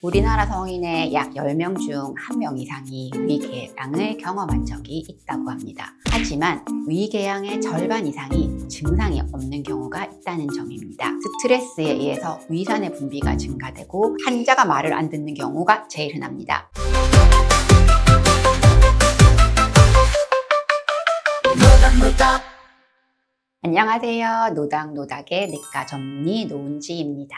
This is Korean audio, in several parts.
우리나라 성인의 약 10명 중 1명 이상이 위궤양을 경험한 적이 있다고 합니다. 하지만 위궤양의 절반 이상이 증상이 없는 경우가 있다는 점입니다. 스트레스에 의해서 위산의 분비가 증가되고 환자가 말을 안 듣는 경우가 제일 흔합니다. 안녕하세요. 노닥노닥의 내과 전문의 노은지입니다.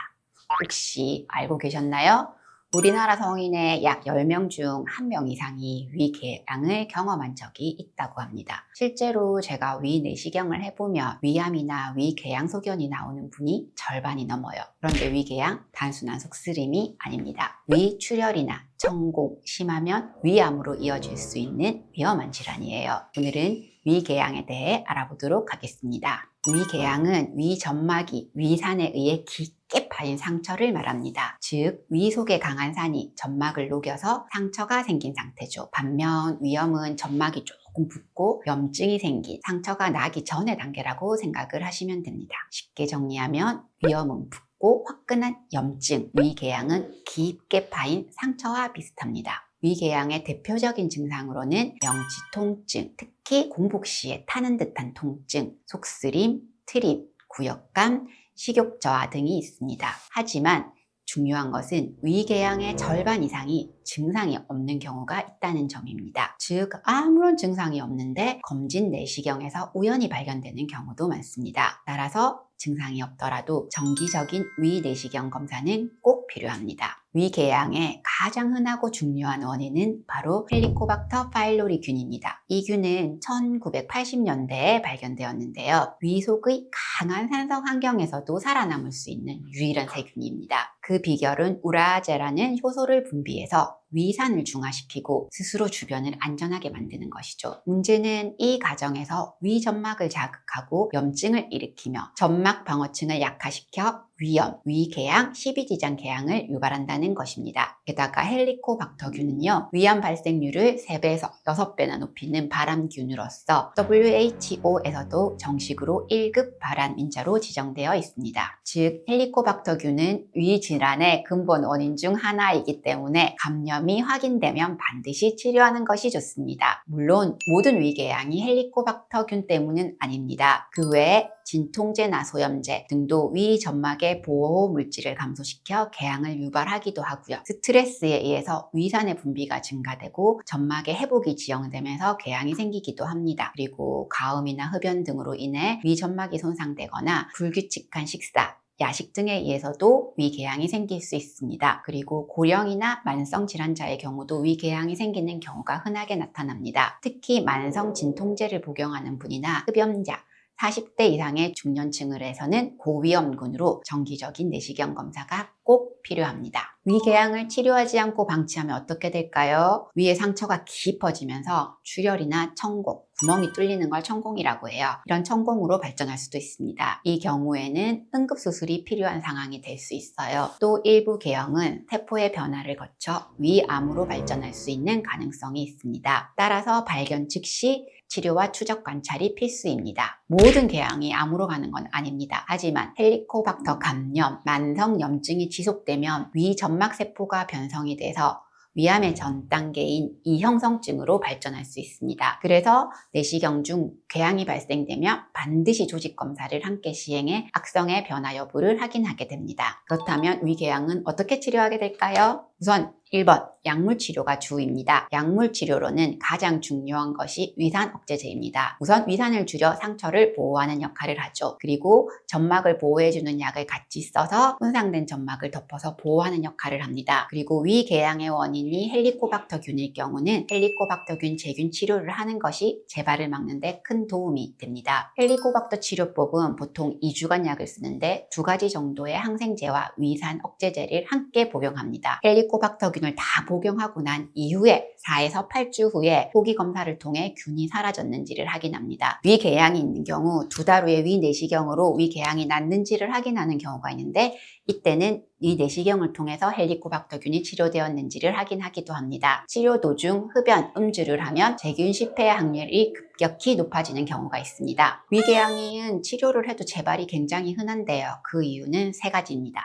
혹시 알고 계셨나요? 우리나라 성인의 약 10명 중 1명 이상이 위궤양을 경험한 적이 있다고 합니다. 실제로 제가 위 내시경을 해보며 위암이나 위궤양 소견이 나오는 분이 절반이 넘어요. 그런데 위궤양 단순한 속쓰림이 아닙니다. 위출혈이나 천공, 심하면 위암으로 이어질 수 있는 위험한 질환이에요. 오늘은 위궤양에 대해 알아보도록 하겠습니다. 위궤양은 위점막이 위산에 의해 깊게 파인 상처를 말합니다. 즉, 위 속에 강한 산이 점막을 녹여서 상처가 생긴 상태죠. 반면 위염은 점막이 조금 붓고 염증이 생긴 상처가 나기 전의 단계라고 생각을 하시면 됩니다. 쉽게 정리하면 위염은 붓고 화끈한 염증, 위궤양은 깊게 파인 상처와 비슷합니다. 위궤양의 대표적인 증상으로는 명치 통증, 특히 공복 시에 타는 듯한 통증, 속쓰림, 트림, 구역감, 식욕 저하 등이 있습니다. 하지만 중요한 것은 위궤양의 절반 이상이 증상이 없는 경우가 있다는 점입니다. 즉, 아무런 증상이 없는데 검진 내시경에서 우연히 발견되는 경우도 많습니다. 따라서 증상이 없더라도 정기적인 위 내시경 검사는 꼭 필요합니다. 위궤양의 가장 흔하고 중요한 원인은 바로 헬리코박터 파일로리균입니다. 이 균은 1980년대에 발견되었는데요. 위 속의 강한 산성 환경에서도 살아남을 수 있는 유일한 세균입니다. 그 비결은 우라제라는 효소를 분비해서 위산을 중화시키고 스스로 주변을 안전하게 만드는 것이죠. 문제는 이 과정에서 위점막을 자극하고 염증을 일으키며 점막 방어층을 약화시켜 위염, 위궤양, 십이지장 궤양을 유발한다는 것입니다. 게다가 헬리코박터균은요, 위암 발생률을 3배에서 6배나 높이는 발암균으로서 WHO에서도 정식으로 1급 발암인자로 지정되어 있습니다. 즉, 헬리코박터균은 위 질환의 근본 원인 중 하나이기 때문에 감염이 확인되면 반드시 치료하는 것이 좋습니다. 물론 모든 위궤양이 헬리코박터균 때문은 아닙니다. 그 외에 진통제나 소염제 등도 위 점막의 보호 물질을 감소시켜 궤양을 유발하기도 하고요. 스트레스에 의해서 위산의 분비가 증가되고 점막의 회복이 지연되면서 궤양이 생기기도 합니다. 그리고 가음이나 흡연 등으로 인해 위 점막이 손상되거나 불규칙한 식사, 야식 등에 의해서도 위궤양이 생길 수 있습니다. 그리고 고령이나 만성 질환자의 경우도 위궤양이 생기는 경우가 흔하게 나타납니다. 특히 만성 진통제를 복용하는 분이나 흡연자, 40대 이상의 중년층을 해서는 고위험군으로 정기적인 내시경 검사가 꼭 필요합니다. 위궤양을 치료하지 않고 방치하면 어떻게 될까요? 위의 상처가 깊어지면서 출혈이나 천공, 구멍이 뚫리는 걸 천공이라고 해요. 이런 천공으로 발전할 수도 있습니다. 이 경우에는 응급수술이 필요한 상황이 될 수 있어요. 또 일부 궤형은 세포의 변화를 거쳐 위암으로 발전할 수 있는 가능성이 있습니다. 따라서 발견 즉시 치료와 추적 관찰이 필수입니다. 모든 궤양이 암으로 가는 건 아닙니다. 하지만 헬리코박터 감염, 만성 염증이 지속되면 위 점막세포가 변성이 돼서 위암의 전 단계인 이형성증으로 발전할 수 있습니다. 그래서 내시경 중 궤양이 발생되면 반드시 조직검사를 함께 시행해 악성의 변화 여부를 확인하게 됩니다. 그렇다면 위궤양은 어떻게 치료하게 될까요? 우선 1번, 약물 치료가 주입니다. 약물 치료로는 가장 중요한 것이 위산 억제제입니다. 우선 위산을 줄여 상처를 보호하는 역할을 하죠. 그리고 점막을 보호해주는 약을 같이 써서 손상된 점막을 덮어서 보호하는 역할을 합니다. 그리고 위궤양의 원인이 헬리코박터균일 경우는 헬리코박터균 제균 치료를 하는 것이 재발을 막는 데 큰 도움이 됩니다. 헬리코박터 치료법은 보통 2주간 약을 쓰는데 2가지 정도의 항생제와 위산 억제제를 함께 복용합니다. 헬리코박터균을 다 복용하고 난 이후에 4에서 8주 후에 호기 검사를 통해 균이 사라졌는지를 확인합니다. 위궤양이 있는 경우 2달 후에 위 내시경으로 위궤양이 낫는지를 확인하는 경우가 있는데 이때는 이 내시경을 통해서 헬리코박터균이 치료되었는지를 확인하기도 합니다. 치료 도중 흡연, 음주를 하면 재균 실패의 확률이 급격히 높아지는 경우가 있습니다. 위궤양은 치료를 해도 재발이 굉장히 흔한데요. 그 이유는 3가지입니다.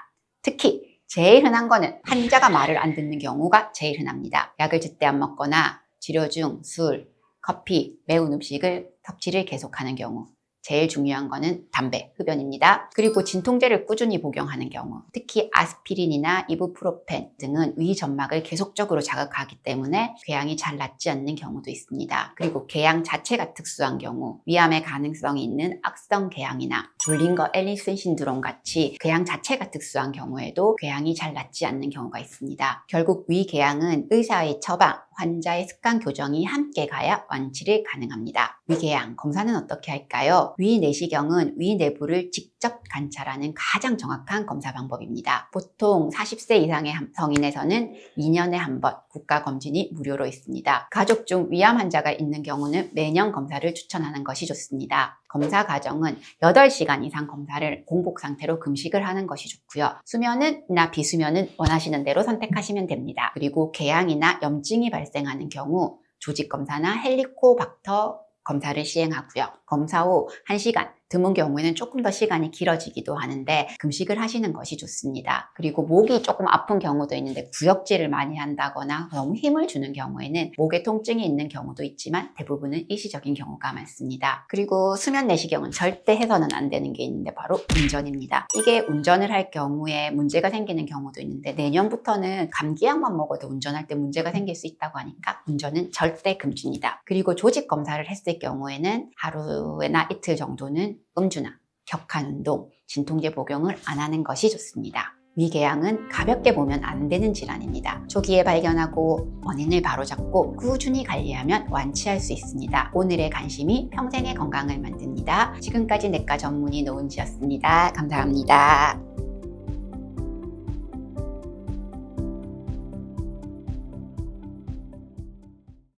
특히 제일 흔한 거는 환자가 말을 안 듣는 경우가 제일 흔합니다. 약을 제때 안 먹거나 치료 중 술, 커피, 매운 음식을 섭취를 계속하는 경우. 제일 중요한 거는 담배, 흡연입니다. 그리고 진통제를 꾸준히 복용하는 경우, 특히 아스피린이나 이부프로펜 등은 위 점막을 계속적으로 자극하기 때문에 궤양이 잘 낫지 않는 경우도 있습니다. 그리고 궤양 자체가 특수한 경우, 위암의 가능성이 있는 악성 궤양이나 졸린거 엘리슨 신드롬 같이 궤양 자체가 특수한 경우에도 궤양이 잘 낫지 않는 경우가 있습니다. 결국 위 궤양은 의사의 처방, 환자의 습관 교정이 함께 가야 완치를 가능합니다. 위궤양 검사는 어떻게 할까요? 위 내시경은 위 내부를 직접 관찰하는 가장 정확한 검사 방법입니다. 보통 40세 이상의 성인에서는 2년에 한 번 국가검진이 무료로 있습니다. 가족 중 위암 환자가 있는 경우는 매년 검사를 추천하는 것이 좋습니다. 검사 과정은 8시간 이상 검사를 공복 상태로 금식을 하는 것이 좋고요. 수면이나 비수면은 원하시는 대로 선택하시면 됩니다. 그리고 궤양이나 염증이 발생하는 경우 조직검사나 헬리코박터 검사를 시행하고요. 검사 후 1시간, 드문 경우에는 조금 더 시간이 길어지기도 하는데 금식을 하시는 것이 좋습니다. 그리고 목이 조금 아픈 경우도 있는데 구역질을 많이 한다거나 너무 힘을 주는 경우에는 목에 통증이 있는 경우도 있지만 대부분은 일시적인 경우가 많습니다. 그리고 수면 내시경은 절대 해서는 안 되는 게 있는데 바로 운전입니다. 이게 운전을 할 경우에 문제가 생기는 경우도 있는데 내년부터는 감기약만 먹어도 운전할 때 문제가 생길 수 있다고 하니까 운전은 절대 금지입니다. 그리고 조직 검사를 했을 경우에는 하루나 이틀 정도는 음주나 격한 운동, 진통제 복용을 안 하는 것이 좋습니다. 위궤양은 가볍게 보면 안 되는 질환입니다. 초기에 발견하고 원인을 바로잡고 꾸준히 관리하면 완치할 수 있습니다. 오늘의 관심이 평생의 건강을 만듭니다. 지금까지 내과 전문의 노은지였습니다. 감사합니다.